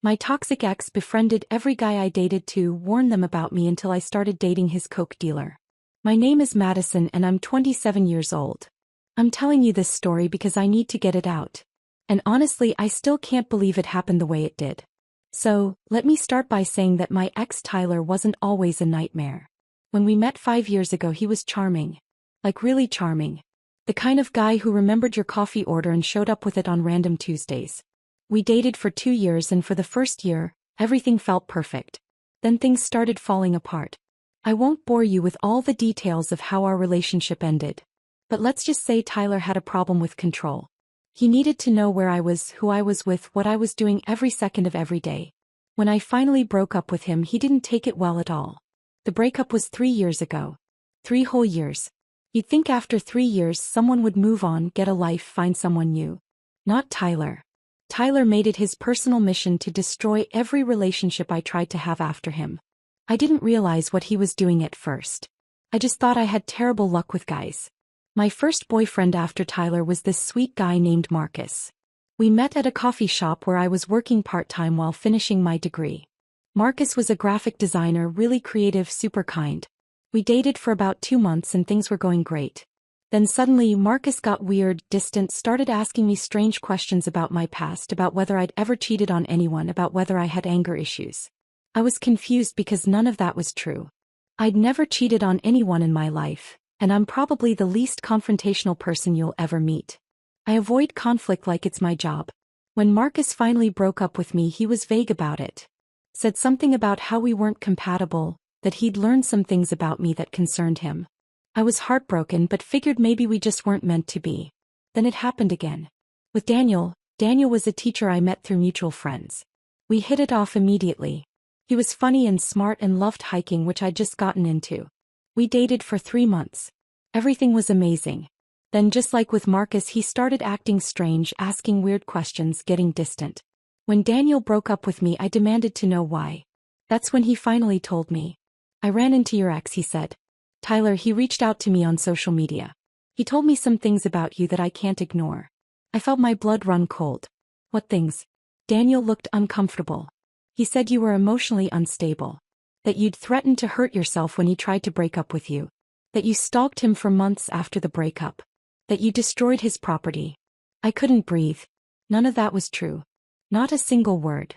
My toxic ex befriended every guy I dated to warn them about me until I started dating his coke dealer. My name is Madison and I'm 27 years old. I'm telling you this story because I need to get it out. And honestly, I still can't believe it happened the way it did. So, let me start by saying that my ex Tyler wasn't always a nightmare. When we met 5 years ago, he was charming. Like really charming. The kind of guy who remembered your coffee order and showed up with it on random Tuesdays. We dated for 2 years and for the first year, everything felt perfect. Then things started falling apart. I won't bore you with all the details of how our relationship ended. But let's just say Tyler had a problem with control. He needed to know where I was, who I was with, what I was doing every second of every day. When I finally broke up with him, he didn't take it well at all. The breakup was 3 years ago. 3 whole years. You'd think after 3 years someone would move on, get a life, find someone new. Not Tyler. Tyler made it his personal mission to destroy every relationship I tried to have after him. I didn't realize what he was doing at first. I just thought I had terrible luck with guys. My first boyfriend after Tyler was this sweet guy named Marcus. We met at a coffee shop where I was working part-time while finishing my degree. Marcus was a graphic designer, really creative, super kind. We dated for about 2 months and things were going great. Then suddenly Marcus got weird, distant, started asking me strange questions about my past, about whether I'd ever cheated on anyone, about whether I had anger issues. I was confused because none of that was true. I'd never cheated on anyone in my life, and I'm probably the least confrontational person you'll ever meet. I avoid conflict like it's my job. When Marcus finally broke up with me, he was vague about it. Said something about how we weren't compatible, that he'd learned some things about me that concerned him. I was heartbroken but figured maybe we just weren't meant to be. Then it happened again. With Daniel. Daniel was a teacher I met through mutual friends. We hit it off immediately. He was funny and smart and loved hiking, which I'd just gotten into. We dated for 3 months. Everything was amazing. Then just like with Marcus, he started acting strange, asking weird questions, getting distant. When Daniel broke up with me, I demanded to know why. That's when he finally told me. I ran into your ex, he said. Tyler, he reached out to me on social media. He told me some things about you that I can't ignore. I felt my blood run cold. What things? Daniel looked uncomfortable. He said you were emotionally unstable. That you'd threatened to hurt yourself when he tried to break up with you. That you stalked him for months after the breakup. That you destroyed his property. I couldn't breathe. None of that was true. Not a single word.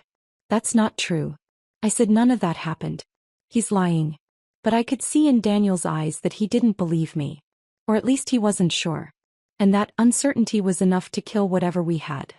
That's not true. I said none of that happened. He's lying. But I could see in Daniel's eyes that he didn't believe me. Or at least he wasn't sure. And that uncertainty was enough to kill whatever we had.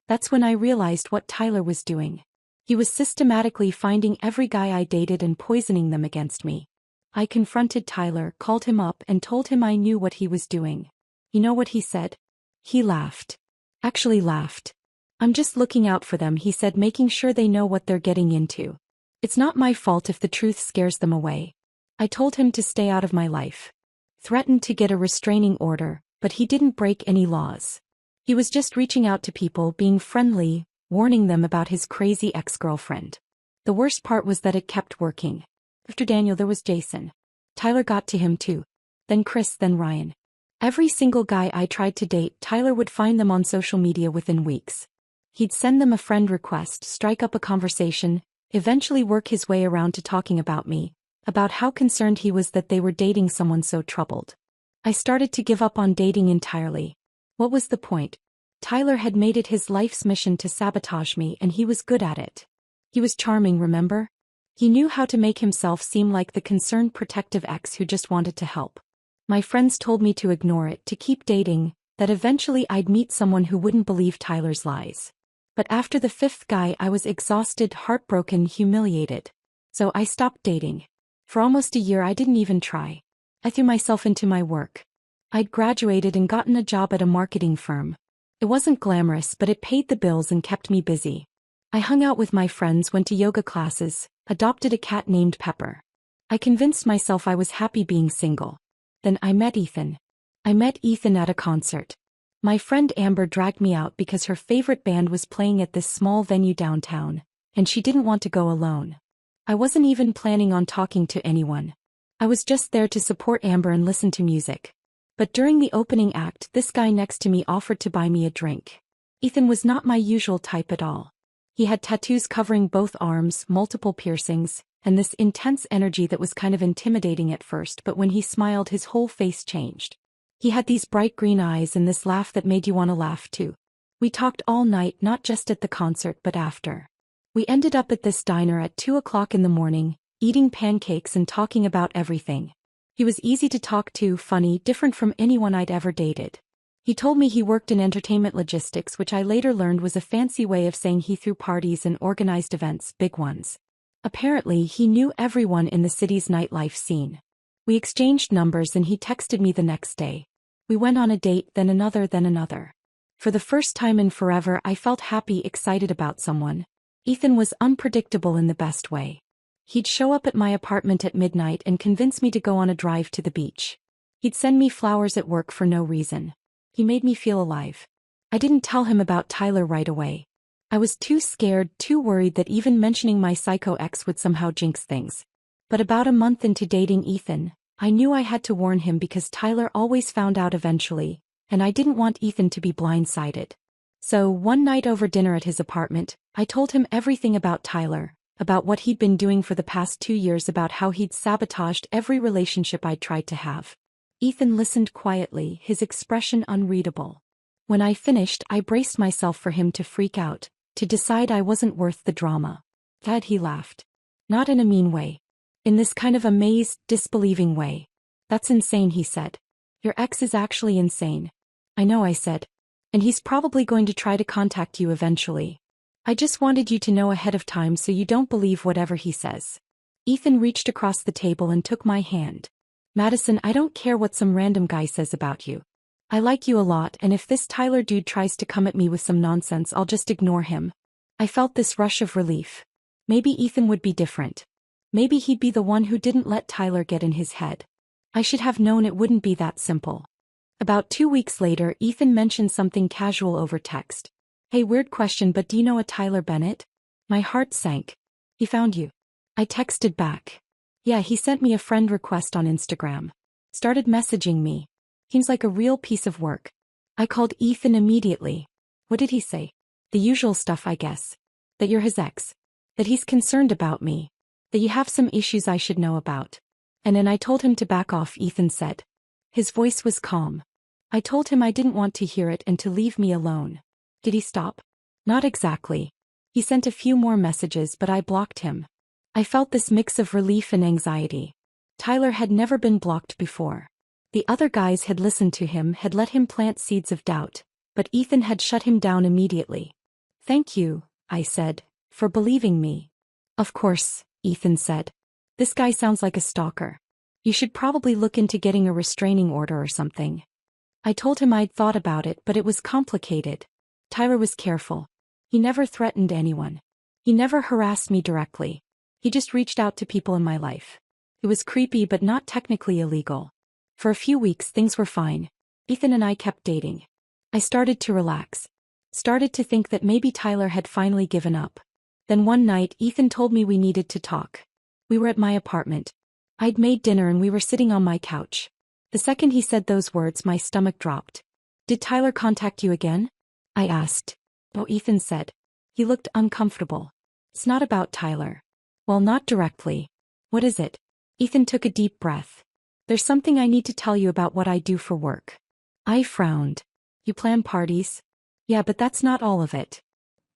That's when I realized what Tyler was doing. He was systematically finding every guy I dated and poisoning them against me. I confronted Tyler, called him up and told him I knew what he was doing. You know what he said? He laughed. Actually laughed. I'm just looking out for them, he said, making sure they know what they're getting into. It's not my fault if the truth scares them away. I told him to stay out of my life. Threatened to get a restraining order, but he didn't break any laws. He was just reaching out to people, being friendly, warning them about his crazy ex-girlfriend. The worst part was that it kept working. After Daniel there was Jason. Tyler got to him too. Then Chris, then Ryan. Every single guy I tried to date, Tyler would find them on social media within weeks. He'd send them a friend request, strike up a conversation, eventually work his way around to talking about me, about how concerned he was that they were dating someone so troubled. I started to give up on dating entirely. What was the point? Tyler had made it his life's mission to sabotage me, and he was good at it. He was charming, remember? He knew how to make himself seem like the concerned, protective ex who just wanted to help. My friends told me to ignore it, to keep dating, that eventually I'd meet someone who wouldn't believe Tyler's lies. But after the 5th guy, I was exhausted, heartbroken, humiliated. So I stopped dating. For almost a year I didn't even try. I threw myself into my work. I'd graduated and gotten a job at a marketing firm. It wasn't glamorous, but it paid the bills and kept me busy. I hung out with my friends, went to yoga classes, adopted a cat named Pepper. I convinced myself I was happy being single. Then I met Ethan. I met Ethan at a concert. My friend Amber dragged me out because her favorite band was playing at this small venue downtown, and she didn't want to go alone. I wasn't even planning on talking to anyone. I was just there to support Amber and listen to music. But during the opening act, this guy next to me offered to buy me a drink. Ethan was not my usual type at all. He had tattoos covering both arms, multiple piercings, and this intense energy that was kind of intimidating at first, but when he smiled his whole face changed. He had these bright green eyes and this laugh that made you want to laugh too. We talked all night, not just at the concert but after. We ended up at this diner at 2 o'clock in the morning, eating pancakes and talking about everything. He was easy to talk to, funny, different from anyone I'd ever dated. He told me he worked in entertainment logistics, which I later learned was a fancy way of saying he threw parties and organized events, big ones. Apparently, he knew everyone in the city's nightlife scene. We exchanged numbers and he texted me the next day. We went on a date, then another, then another. For the first time in forever, I felt happy, excited about someone. Ethan was unpredictable in the best way. He'd show up at my apartment at midnight and convince me to go on a drive to the beach. He'd send me flowers at work for no reason. He made me feel alive. I didn't tell him about Tyler right away. I was too scared, too worried that even mentioning my psycho ex would somehow jinx things. But about a month into dating Ethan, I knew I had to warn him because Tyler always found out eventually, and I didn't want Ethan to be blindsided. So, one night over dinner at his apartment, I told him everything about Tyler, about what he'd been doing for the past 2 years, about how he'd sabotaged every relationship I'd tried to have. Ethan listened quietly, his expression unreadable. When I finished, I braced myself for him to freak out, to decide I wasn't worth the drama. Dad, he laughed. Not in a mean way. In this kind of amazed, disbelieving way. That's insane, he said. Your ex is actually insane. I know, I said. And he's probably going to try to contact you eventually. I just wanted you to know ahead of time so you don't believe whatever he says. Ethan reached across the table and took my hand. Madison, I don't care what some random guy says about you. I like you a lot, and if this Tyler dude tries to come at me with some nonsense, I'll just ignore him. I felt this rush of relief. Maybe Ethan would be different. Maybe he'd be the one who didn't let Tyler get in his head. I should have known it wouldn't be that simple. About 2 weeks later, Ethan mentioned something casual over text. Hey, weird question, but do you know a Tyler Bennett? My heart sank. He found you. I texted back. Yeah, he sent me a friend request on Instagram. Started messaging me. Seems like a real piece of work. I called Ethan immediately. What did he say? The usual stuff, I guess. That you're his ex. That he's concerned about me. That you have some issues I should know about. And then I told him to back off, Ethan said. His voice was calm. I told him I didn't want to hear it and to leave me alone. Did he stop? Not exactly. He sent a few more messages, but I blocked him. I felt this mix of relief and anxiety. Tyler had never been blocked before. The other guys had listened to him, had let him plant seeds of doubt, but Ethan had shut him down immediately. Thank you, I said, for believing me. Of course, Ethan said. This guy sounds like a stalker. You should probably look into getting a restraining order or something. I told him I'd thought about it, but it was complicated. Tyler was careful. He never threatened anyone. He never harassed me directly. He just reached out to people in my life. It was creepy but not technically illegal. For a few weeks things were fine. Ethan and I kept dating. I started to relax. Started to think that maybe Tyler had finally given up. Then one night Ethan told me we needed to talk. We were at my apartment. I'd made dinner and we were sitting on my couch. The second he said those words, my stomach dropped. Did Tyler contact you again? I asked. Oh, Ethan said. He looked uncomfortable. It's not about Tyler. Well, not directly. What is it? Ethan took a deep breath. There's something I need to tell you about what I do for work. I frowned. You plan parties? Yeah, but that's not all of it.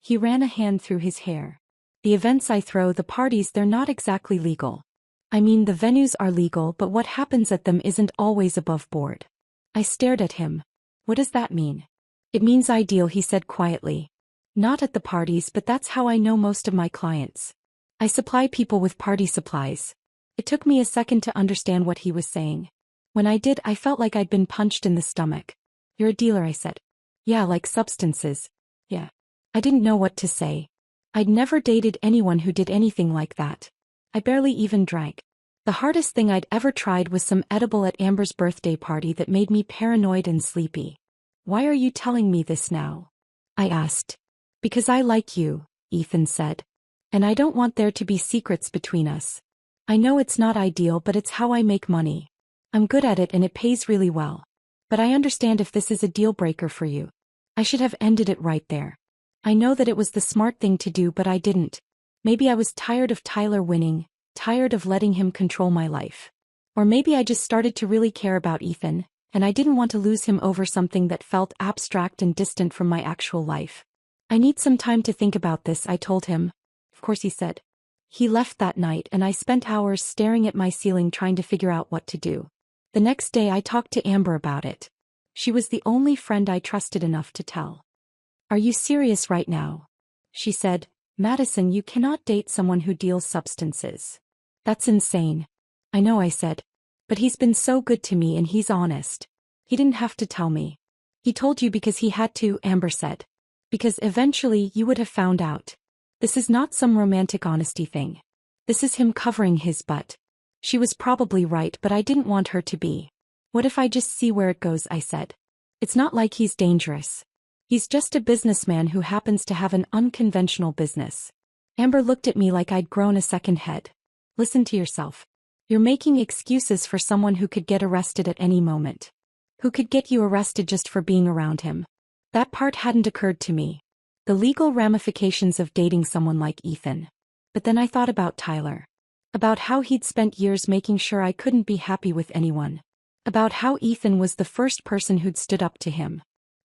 He ran a hand through his hair. The events I throw, the parties, they're not exactly legal. I mean, the venues are legal, but what happens at them isn't always above board. I stared at him. What does that mean? It means ideal, he said quietly. Not at the parties, but that's how I know most of my clients. I supply people with party supplies. It took me a second to understand what he was saying. When I did, I felt like I'd been punched in the stomach. You're a dealer, I said. Yeah, like substances. Yeah. I didn't know what to say. I'd never dated anyone who did anything like that. I barely even drank. The hardest thing I'd ever tried was some edible at Amber's birthday party that made me paranoid and sleepy. Why are you telling me this now? I asked. Because I like you, Ethan said. And I don't want there to be secrets between us. I know it's not ideal, but it's how I make money. I'm good at it and it pays really well. But I understand if this is a deal breaker for you. I should have ended it right there. I know that it was the smart thing to do, but I didn't. Maybe I was tired of Tyler winning, tired of letting him control my life. Or maybe I just started to really care about Ethan, and I didn't want to lose him over something that felt abstract and distant from my actual life. I need some time to think about this, I told him. Of course, he said. He left that night and I spent hours staring at my ceiling trying to figure out what to do. The next day I talked to Amber about it. She was the only friend I trusted enough to tell. Are you serious right now? She said, Madison, you cannot date someone who deals substances. That's insane. I know, I said. But he's been so good to me and he's honest. He didn't have to tell me. He told you because he had to, Amber said. Because eventually you would have found out. This is not some romantic honesty thing. This is him covering his butt. She was probably right, but I didn't want her to be. What if I just see where it goes, I said. It's not like he's dangerous. He's just a businessman who happens to have an unconventional business. Amber looked at me like I'd grown a second head. Listen to yourself. You're making excuses for someone who could get arrested at any moment. Who could get you arrested just for being around him. That part hadn't occurred to me. The legal ramifications of dating someone like Ethan. But then I thought about Tyler. About how he'd spent years making sure I couldn't be happy with anyone. About how Ethan was the first person who'd stood up to him.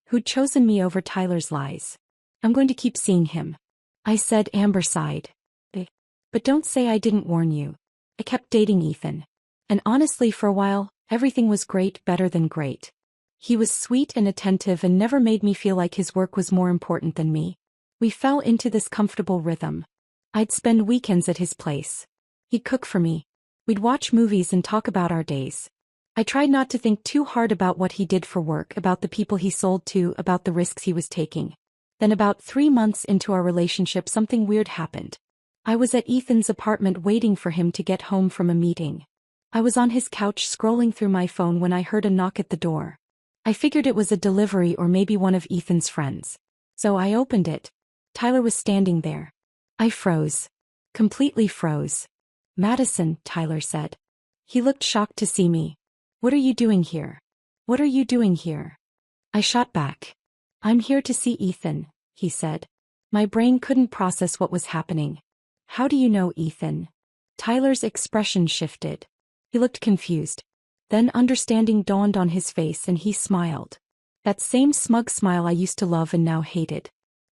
Who'd chosen me over Tyler's lies. I'm going to keep seeing him. I said. Amber sighed. But don't say I didn't warn you. I kept dating Ethan. And honestly, for a while, everything was great, better than great. He was sweet and attentive and never made me feel like his work was more important than me. We fell into this comfortable rhythm. I'd spend weekends at his place. He'd cook for me. We'd watch movies and talk about our days. I tried not to think too hard about what he did for work, about the people he sold to, about the risks he was taking. Then about 3 months into our relationship, something weird happened. I was at Ethan's apartment waiting for him to get home from a meeting. I was on his couch scrolling through my phone when I heard a knock at the door. I figured it was a delivery or maybe one of Ethan's friends. So I opened it. Tyler was standing there. I froze. Completely froze. Madison, Tyler said. He looked shocked to see me. What are you doing here? What are you doing here? I shot back. I'm here to see Ethan, he said. My brain couldn't process what was happening. How do you know Ethan? Tyler's expression shifted. He looked confused. Then understanding dawned on his face and he smiled. That same smug smile I used to love and now hated.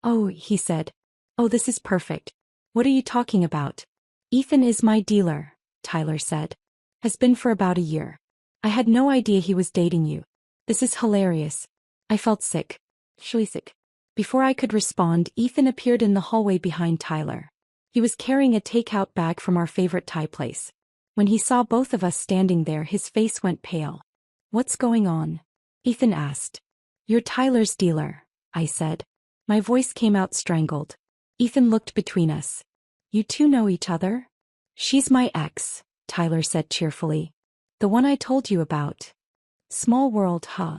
Oh, he said. Oh, this is perfect. What are you talking about? Ethan is my dealer, Tyler said. Has been for about a year. I had no idea he was dating you. This is hilarious. I felt sick. Really sick. Before I could respond, Ethan appeared in the hallway behind Tyler. He was carrying a takeout bag from our favorite Thai place. When he saw both of us standing there, his face went pale. What's going on? Ethan asked. You're Tyler's dealer, I said. My voice came out strangled. Ethan looked between us. You two know each other? She's my ex, Tyler said cheerfully. The one I told you about. Small world, huh?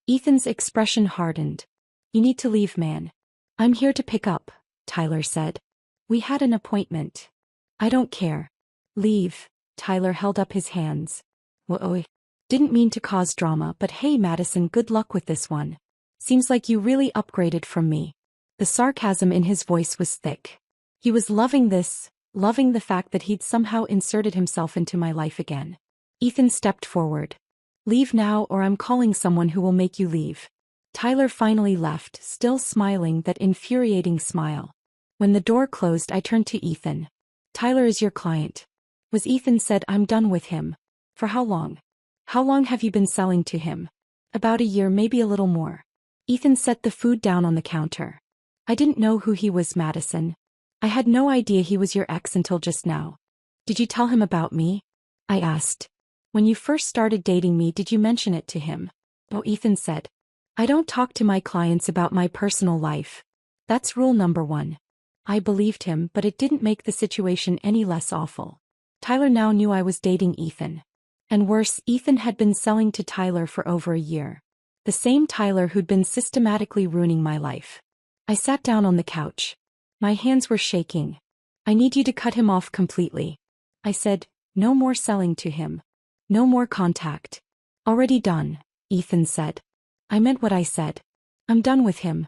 Ethan's expression hardened. You need to leave, man. I'm here to pick up, Tyler said. We had an appointment. I don't care. Leave. Tyler held up his hands. Whoa. Didn't mean to cause drama, but hey Madison, good luck with this one. Seems like you really upgraded from me. The sarcasm in his voice was thick. He was loving this, loving the fact that he'd somehow inserted himself into my life again. Ethan stepped forward. Leave now or I'm calling someone who will make you leave. Tyler finally left, still smiling, that infuriating smile. When the door closed, I turned to Ethan. Tyler is your client. Was Ethan said. I'm done with him. For how long? How long have you been selling to him? About a year, maybe a little more. Ethan set the food down on the counter. I didn't know who he was, Madison. I had no idea he was your ex until just now. Did you tell him about me? I asked. When you first started dating me, did you mention it to him? Oh, Ethan said. I don't talk to my clients about my personal life. That's rule number 1. I believed him, but it didn't make the situation any less awful. Tyler now knew I was dating Ethan. And worse, Ethan had been selling to Tyler for over a year. The same Tyler who'd been systematically ruining my life. I sat down on the couch. My hands were shaking. I need you to cut him off completely. I said. No more selling to him. No more contact. Already done, Ethan said. I meant what I said. I'm done with him.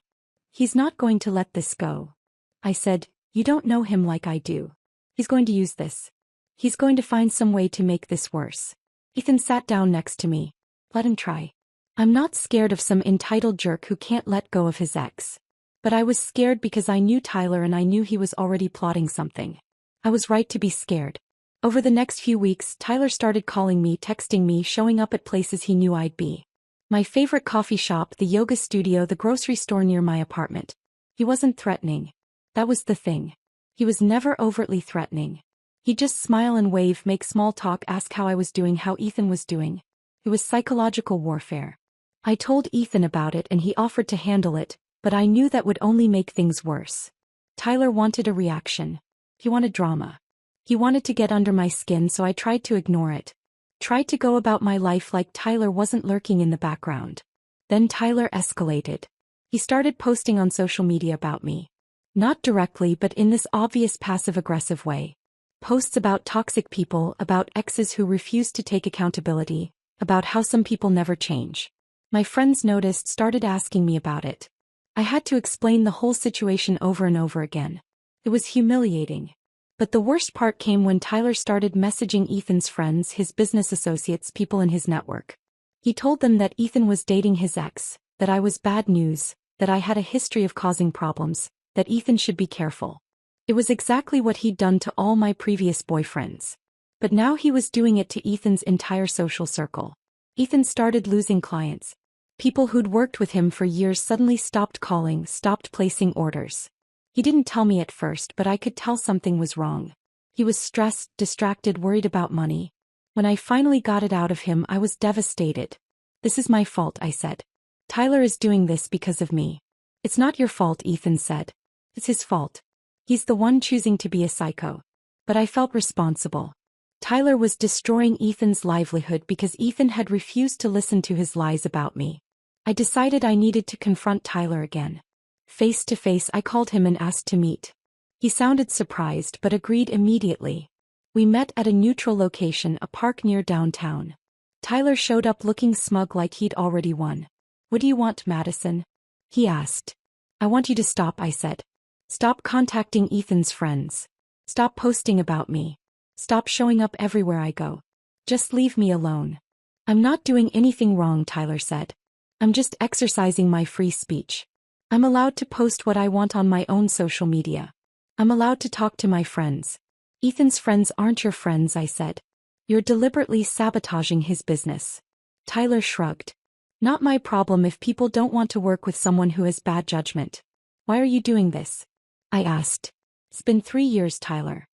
He's not going to let this go. I said, you don't know him like I do. He's going to use this. He's going to find some way to make this worse. Ethan sat down next to me. Let him try. I'm not scared of some entitled jerk who can't let go of his ex. But I was scared because I knew Tyler and I knew he was already plotting something. I was right to be scared. Over the next few weeks, Tyler started calling me, texting me, showing up at places he knew I'd be. My favorite coffee shop, the yoga studio, the grocery store near my apartment. He wasn't threatening. That was the thing. He was never overtly threatening. He'd just smile and wave, make small talk, ask how I was doing, how Ethan was doing. It was psychological warfare. I told Ethan about it and he offered to handle it, but I knew that would only make things worse. Tyler wanted a reaction. He wanted drama. He wanted to get under my skin, so I tried to ignore it. Tried to go about my life like Tyler wasn't lurking in the background. Then Tyler escalated. He started posting on social media about me. Not directly, but in this obvious passive-aggressive way. Posts about toxic people, about exes who refuse to take accountability, about how some people never change. My friends noticed, started asking me about it. I had to explain the whole situation over and over again. It was humiliating. But the worst part came when Tyler started messaging Ethan's friends, his business associates, people in his network. He told them that Ethan was dating his ex, that I was bad news, that I had a history of causing problems, that Ethan should be careful. It was exactly what he'd done to all my previous boyfriends. But now he was doing it to Ethan's entire social circle. Ethan started losing clients. People who'd worked with him for years suddenly stopped calling, stopped placing orders. He didn't tell me at first, but I could tell something was wrong. He was stressed, distracted, worried about money. When I finally got it out of him, I was devastated. This is my fault, I said. Tyler is doing this because of me. It's not your fault, Ethan said. It's his fault. He's the one choosing to be a psycho. But I felt responsible. Tyler was destroying Ethan's livelihood because Ethan had refused to listen to his lies about me. I decided I needed to confront Tyler again. Face to face, I called him and asked to meet. He sounded surprised but agreed immediately. We met at a neutral location, a park near downtown. Tyler showed up looking smug like he'd already won. What do you want, Madison? He asked. I want you to stop, I said. Stop contacting Ethan's friends. Stop posting about me. Stop showing up everywhere I go. Just leave me alone. I'm not doing anything wrong, Tyler said. I'm just exercising my free speech. I'm allowed to post what I want on my own social media. I'm allowed to talk to my friends. Ethan's friends aren't your friends, I said. You're deliberately sabotaging his business. Tyler shrugged. Not my problem if people don't want to work with someone who has bad judgment. Why are you doing this? I asked. It's been 3 years, Tyler.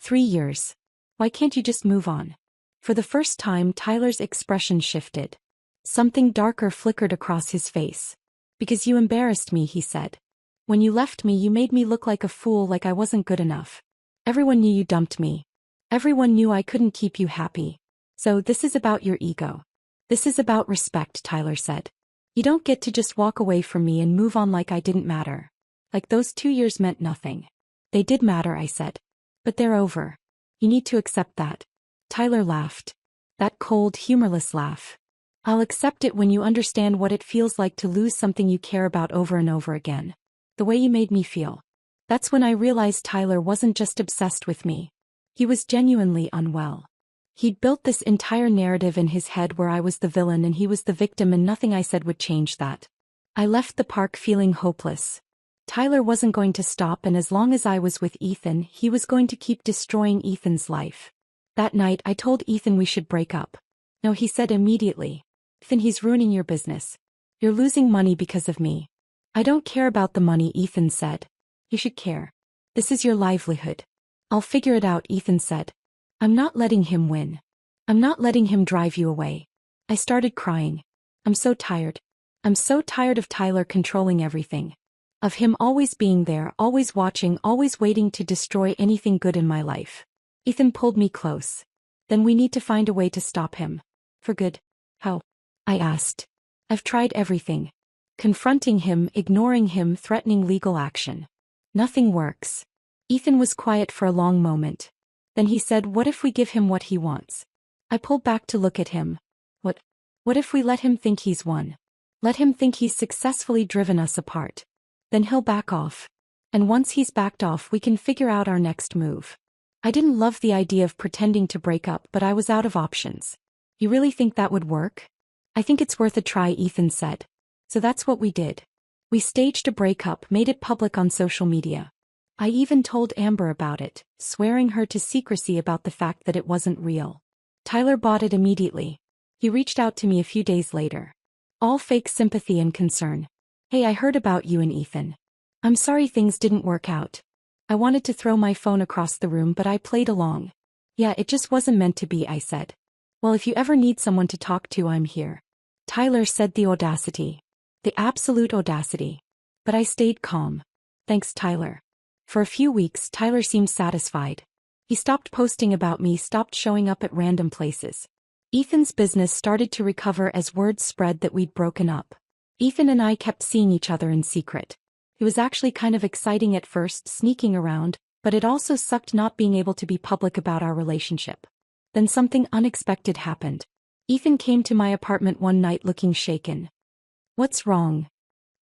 3 years. Why can't you just move on? For the first time, Tyler's expression shifted. Something darker flickered across his face. Because you embarrassed me, he said. When you left me, you made me look like a fool, like I wasn't good enough. Everyone knew you dumped me. Everyone knew I couldn't keep you happy. So this is about your ego. This is about respect, Tyler said. You don't get to just walk away from me and move on like I didn't matter. Like those 2 years meant nothing. They did matter, I said. But they're over. You need to accept that. Tyler laughed. That cold, humorless laugh. I'll accept it when you understand what it feels like to lose something you care about over and over again. The way you made me feel. That's when I realized Tyler wasn't just obsessed with me. He was genuinely unwell. He'd built this entire narrative in his head where I was the villain and he was the victim, and nothing I said would change that. I left the park feeling hopeless. Tyler wasn't going to stop, and as long as I was with Ethan, he was going to keep destroying Ethan's life. That night, I told Ethan we should break up. No, he said immediately. Ethan, he's ruining your business. You're losing money because of me. I don't care about the money, Ethan said. You should care. This is your livelihood. I'll figure it out, Ethan said. I'm not letting him win. I'm not letting him drive you away. I started crying. I'm so tired. I'm so tired of Tyler controlling everything. Of him always being there, always watching, always waiting to destroy anything good in my life. Ethan pulled me close. Then we need to find a way to stop him. For good. How? I asked. I've tried everything. Confronting him, ignoring him, threatening legal action. Nothing works. Ethan was quiet for a long moment. Then he said, what if we give him what he wants? I pulled back to look at him. What if we let him think he's won? Let him think he's successfully driven us apart. Then he'll back off. And once he's backed off, we can figure out our next move. I didn't love the idea of pretending to break up, but I was out of options. You really think that would work? I think it's worth a try, Ethan said. So that's what we did. We staged a breakup, made it public on social media. I even told Amber about it, swearing her to secrecy about the fact that it wasn't real. Tyler bought it immediately. He reached out to me a few days later. All fake sympathy and concern. Hey, I heard about you and Ethan. I'm sorry things didn't work out. I wanted to throw my phone across the room, but I played along. Yeah, it just wasn't meant to be, I said. Well, if you ever need someone to talk to, I'm here. Tyler said, the audacity. The absolute audacity. But I stayed calm. Thanks, Tyler. For a few weeks, Tyler seemed satisfied. He stopped posting about me, stopped showing up at random places. Ethan's business started to recover as word spread that we'd broken up. Ethan and I kept seeing each other in secret. It was actually kind of exciting at first, sneaking around, but it also sucked not being able to be public about our relationship. Then something unexpected happened. Ethan came to my apartment one night looking shaken. What's wrong?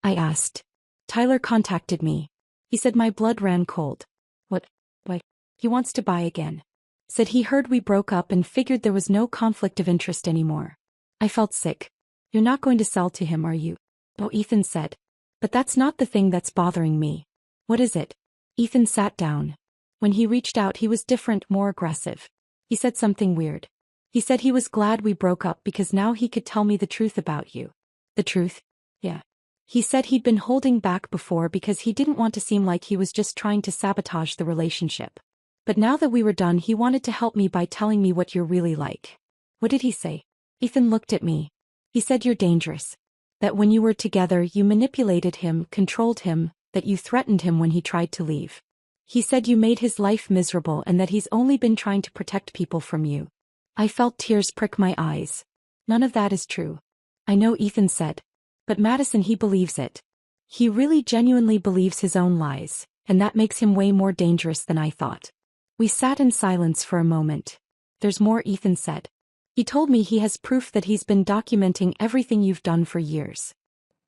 I asked. Tyler contacted me. He said my blood ran cold. What? Why? He wants to buy again. Said he heard we broke up and figured there was no conflict of interest anymore. I felt sick. You're not going to sell to him, are you? Oh, Ethan said. But that's not the thing that's bothering me. What is it? Ethan sat down. When he reached out, he was different, more aggressive. He said something weird. He said he was glad we broke up because now he could tell me the truth about you. The truth? Yeah. He said he'd been holding back before because he didn't want to seem like he was just trying to sabotage the relationship. But now that we were done, he wanted to help me by telling me what you're really like. What did he say? Ethan looked at me. He said you're dangerous. That when you were together, you manipulated him, controlled him, that you threatened him when he tried to leave. He said you made his life miserable and that he's only been trying to protect people from you. I felt tears prick my eyes. None of that is true. I know, Ethan said. But Madison, he believes it. He really genuinely believes his own lies, and that makes him way more dangerous than I thought. We sat in silence for a moment. There's more, Ethan said. He told me he has proof that he's been documenting everything you've done for years.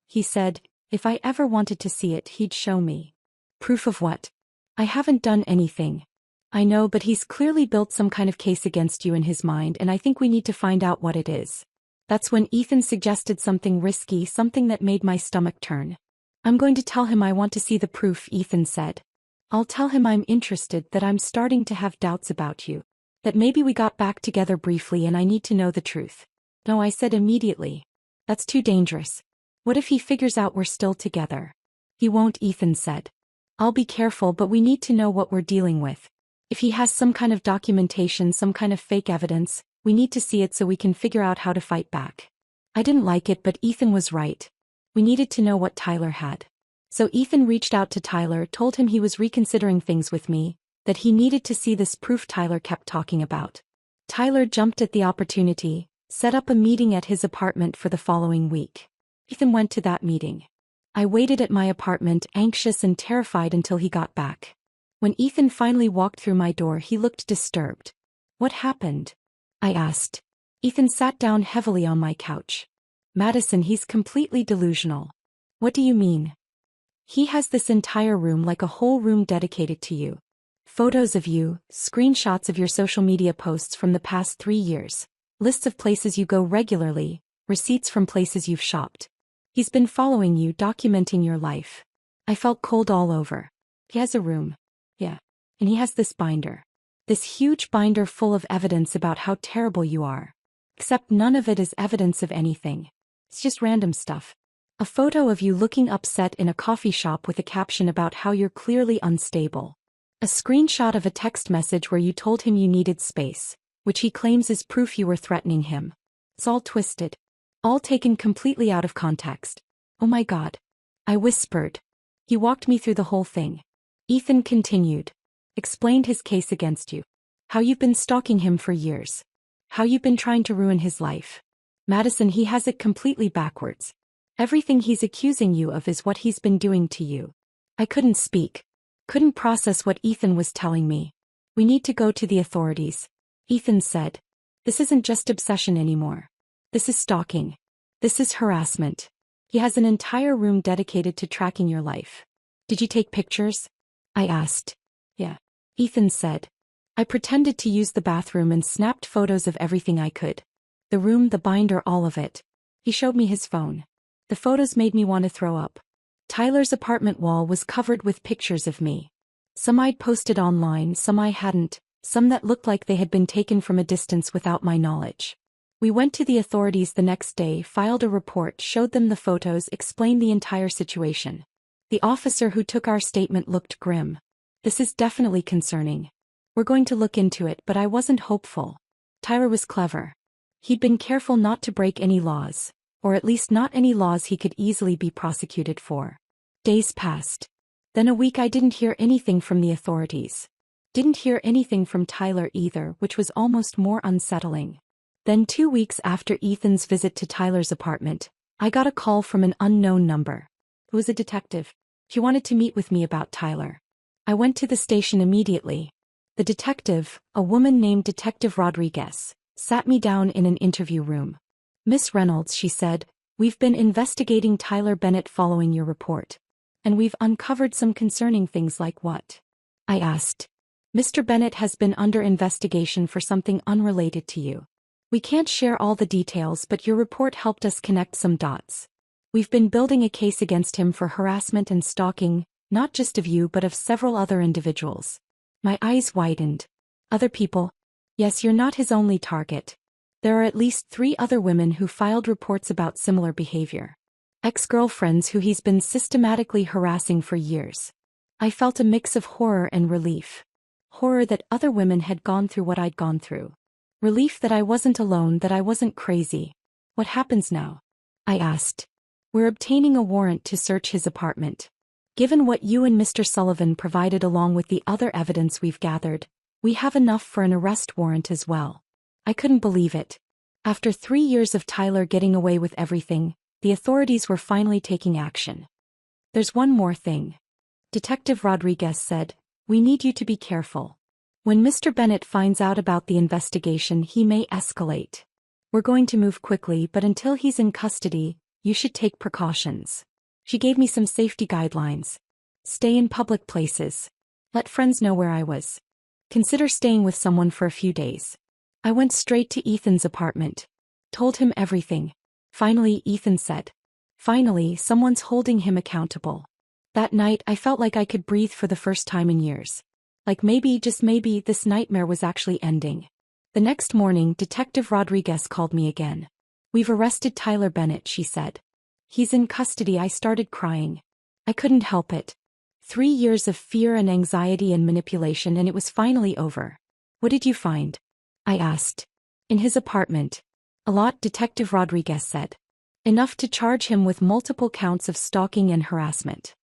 He said, if I ever wanted to see it, he'd show me. Proof of what? I haven't done anything. I know, but he's clearly built some kind of case against you in his mind, and I think we need to find out what it is. That's when Ethan suggested something risky, something that made my stomach turn. I'm going to tell him I want to see the proof, Ethan said. I'll tell him I'm interested, that I'm starting to have doubts about you. That maybe we got back together briefly and I need to know the truth. No, I said immediately. That's too dangerous. What if he figures out we're still together? He won't, Ethan said. I'll be careful, but we need to know what we're dealing with. If he has some kind of documentation, some kind of fake evidence, we need to see it so we can figure out how to fight back. I didn't like it, but Ethan was right. We needed to know what Tyler had. So Ethan reached out to Tyler, told him he was reconsidering things with me, that he needed to see this proof Tyler kept talking about. Tyler jumped at the opportunity, set up a meeting at his apartment for the following week. Ethan went to that meeting. I waited at my apartment, anxious and terrified, until he got back. When Ethan finally walked through my door, he looked disturbed. What happened? I asked. Ethan sat down heavily on my couch. Madison, he's completely delusional. What do you mean? He has this entire room, like a whole room dedicated to you. Photos of you, screenshots of your social media posts from the past 3 years, lists of places you go regularly, receipts from places you've shopped. He's been following you, documenting your life. I felt cold all over. He has a room. Yeah. And he has this binder. This huge binder full of evidence about how terrible you are. Except none of it is evidence of anything. It's just random stuff. A photo of you looking upset in a coffee shop with a caption about how you're clearly unstable. A screenshot of a text message where you told him you needed space, which he claims is proof you were threatening him. It's all twisted. All taken completely out of context. Oh my God. I whispered. He walked me through the whole thing. Ethan continued. Explained his case against you. How you've been stalking him for years. How you've been trying to ruin his life. Madison, he has it completely backwards. Everything he's accusing you of is what he's been doing to you. I couldn't speak. Couldn't process what Ethan was telling me. We need to go to the authorities. Ethan said. This isn't just obsession anymore. This is stalking. This is harassment. He has an entire room dedicated to tracking your life. Did you take pictures? I asked. Yeah. Ethan said. I pretended to use the bathroom and snapped photos of everything I could. The room, the binder, all of it. He showed me his phone. The photos made me want to throw up. Tyler's apartment wall was covered with pictures of me. Some I'd posted online, some I hadn't, some that looked like they had been taken from a distance without my knowledge. We went to the authorities the next day, filed a report, showed them the photos, explained the entire situation. The officer who took our statement looked grim. This is definitely concerning. We're going to look into it, but I wasn't hopeful. Tyler was clever. He'd been careful not to break any laws, or at least not any laws he could easily be prosecuted for. Days passed. Then a week I didn't hear anything from the authorities. Didn't hear anything from Tyler either, which was almost more unsettling. Then 2 weeks after Ethan's visit to Tyler's apartment, I got a call from an unknown number. It was a detective. He wanted to meet with me about Tyler. I went to the station immediately. The detective, a woman named Detective Rodriguez, sat me down in an interview room. Miss Reynolds, she said, we've been investigating Tyler Bennett following your report. And we've uncovered some concerning things. Like what? I asked. Mr. Bennett has been under investigation for something unrelated to you. We can't share all the details, but your report helped us connect some dots. We've been building a case against him for harassment and stalking, not just of you but of several other individuals. My eyes widened. Other people? Yes, you're not his only target. There are at least 3 other women who filed reports about similar behavior. Ex-girlfriends who he's been systematically harassing for years. I felt a mix of horror and relief. Horror that other women had gone through what I'd gone through. Relief that I wasn't alone, that I wasn't crazy. What happens now? I asked. We're obtaining a warrant to search his apartment. Given what you and Mr. Sullivan provided along with the other evidence we've gathered, we have enough for an arrest warrant as well. I couldn't believe it. After 3 years of Tyler getting away with everything, the authorities were finally taking action. There's one more thing. Detective Rodriguez said, we need you to be careful. When Mr. Bennett finds out about the investigation, he may escalate. We're going to move quickly, but until he's in custody, you should take precautions. She gave me some safety guidelines. Stay in public places. Let friends know where I was. Consider staying with someone for a few days. I went straight to Ethan's apartment. Told him everything. Finally, Ethan said. Finally, someone's holding him accountable. That night, I felt like I could breathe for the first time in years. Like maybe, just maybe, this nightmare was actually ending. The next morning, Detective Rodriguez called me again. We've arrested Tyler Bennett, she said. He's in custody. I started crying. I couldn't help it. 3 years of fear and anxiety and manipulation, and it was finally over. What did you find? I asked. In his apartment. A lot, Detective Rodriguez said. Enough to charge him with multiple counts of stalking and harassment.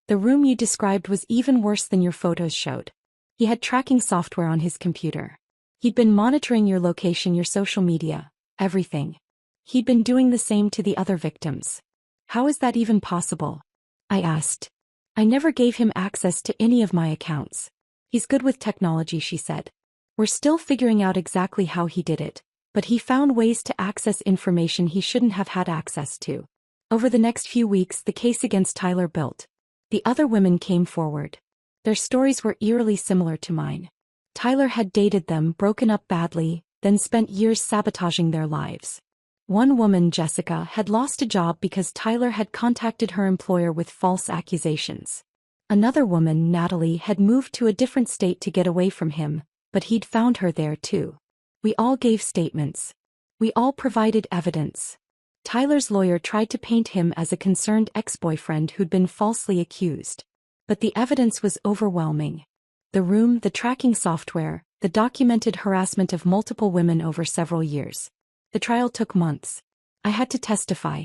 The room you described was even worse than your photos showed. He had tracking software on his computer. He'd been monitoring your location, your social media, everything. He'd been doing the same to the other victims. How is that even possible? I asked. I never gave him access to any of my accounts. He's good with technology, she said. We're still figuring out exactly how he did it, but he found ways to access information he shouldn't have had access to. Over the next few weeks, the case against Tyler built. The other women came forward. Their stories were eerily similar to mine. Tyler had dated them, broken up badly, then spent years sabotaging their lives. One woman, Jessica, had lost a job because Tyler had contacted her employer with false accusations. Another woman, Natalie, had moved to a different state to get away from him, but he'd found her there too. We all gave statements. We all provided evidence. Tyler's lawyer tried to paint him as a concerned ex-boyfriend who'd been falsely accused. But the evidence was overwhelming. The room, the tracking software, the documented harassment of multiple women over several years. The trial took months. I had to testify.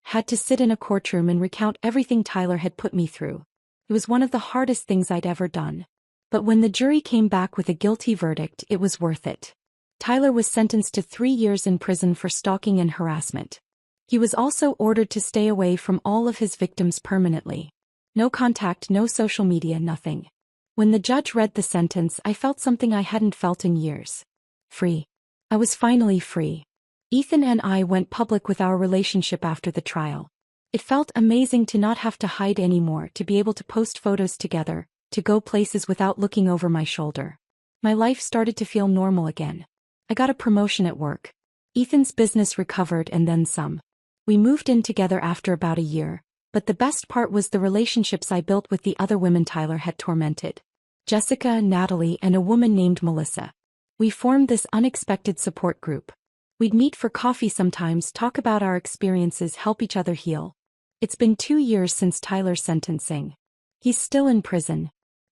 Had to sit in a courtroom and recount everything Tyler had put me through. It was one of the hardest things I'd ever done. But when the jury came back with a guilty verdict, it was worth it. Tyler was sentenced to 3 years in prison for stalking and harassment. He was also ordered to stay away from all of his victims permanently. No contact, no social media, nothing. When the judge read the sentence, I felt something I hadn't felt in years. Free. I was finally free. Ethan and I went public with our relationship after the trial. It felt amazing to not have to hide anymore, to be able to post photos together, to go places without looking over my shoulder. My life started to feel normal again. I got a promotion at work. Ethan's business recovered and then some. We moved in together after about a year, but the best part was the relationships I built with the other women Tyler had tormented. Jessica, Natalie, and a woman named Melissa. We formed this unexpected support group. We'd meet for coffee sometimes, talk about our experiences, help each other heal. It's been 2 years since Tyler's sentencing. He's still in prison.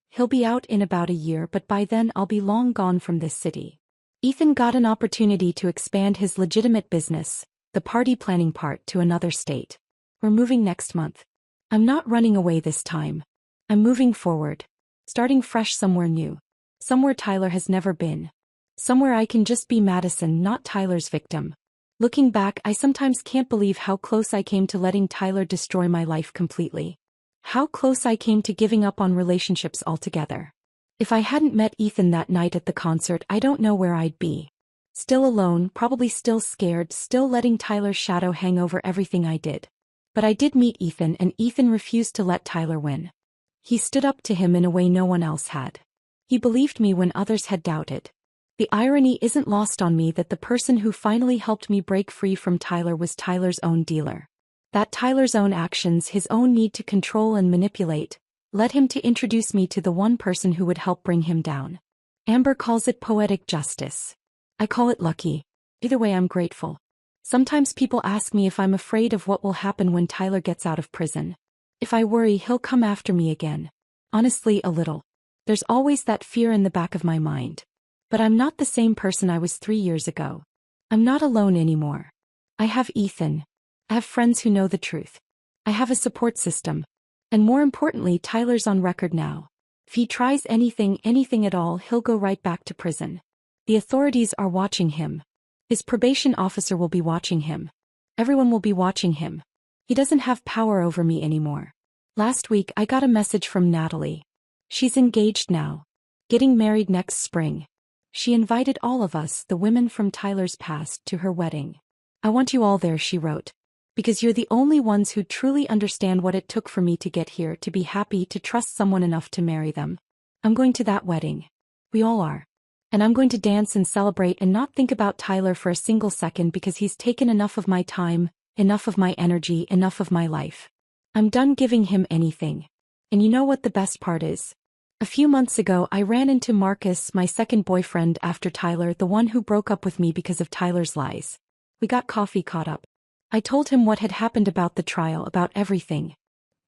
He'll be out in about a year, but by then I'll be long gone from this city. Ethan got an opportunity to expand his legitimate business, the party planning part, to another state. We're moving next month. I'm not running away this time. I'm moving forward. Starting fresh somewhere new. Somewhere Tyler has never been. Somewhere I can just be Madison, not Tyler's victim. Looking back, I sometimes can't believe how close I came to letting Tyler destroy my life completely. How close I came to giving up on relationships altogether. If I hadn't met Ethan that night at the concert, I don't know where I'd be. Still alone, probably still scared, still letting Tyler's shadow hang over everything I did. But I did meet Ethan, and Ethan refused to let Tyler win. He stood up to him in a way no one else had. He believed me when others had doubted. The irony isn't lost on me that the person who finally helped me break free from Tyler was Tyler's own dealer. That Tyler's own actions, his own need to control and manipulate, led him to introduce me to the one person who would help bring him down. Amber calls it poetic justice. I call it lucky. Either way, I'm grateful. Sometimes people ask me if I'm afraid of what will happen when Tyler gets out of prison. If I worry he'll come after me again. Honestly, a little. There's always that fear in the back of my mind. But I'm not the same person I was 3 years ago. I'm not alone anymore. I have Ethan. I have friends who know the truth. I have a support system. And more importantly, Tyler's on record now. If he tries anything at all, he'll go right back to prison. The authorities are watching him. His probation officer will be watching him. Everyone will be watching him. He doesn't have power over me anymore. Last week I got a message from Natalie. She's engaged now. Getting married next spring. She invited all of us, the women from Tyler's past, to her wedding. I want you all there, she wrote. Because you're the only ones who truly understand what it took for me to get here, to be happy, to trust someone enough to marry them. I'm going to that wedding. We all are. And I'm going to dance and celebrate and not think about Tyler for a single second, because he's taken enough of my time, enough of my energy, enough of my life. I'm done giving him anything. And you know what the best part is? A few months ago I ran into Marcus, my second boyfriend after Tyler, the one who broke up with me because of Tyler's lies. We got coffee, caught up. I told him what had happened, about the trial, about everything.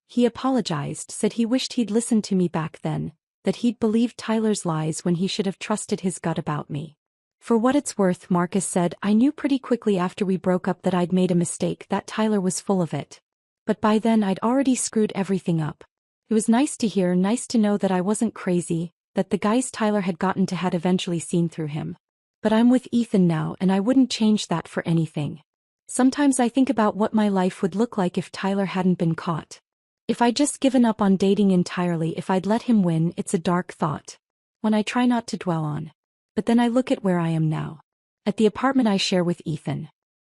He apologized, said he wished he'd listened to me back then, that he'd believed Tyler's lies when he should have trusted his gut about me. For what it's worth, Marcus said, I knew pretty quickly after we broke up that I'd made a mistake, that Tyler was full of it. But by then I'd already screwed everything up. It was nice to hear, nice to know that I wasn't crazy, that the guys Tyler had gotten to had eventually seen through him. But I'm with Ethan now, and I wouldn't change that for anything. Sometimes I think about what my life would look like if Tyler hadn't been caught. If I'd just given up on dating entirely, if I'd let him win. It's a dark thought. One I try not to dwell on. But then I look at where I am now. At the apartment I share with Ethan.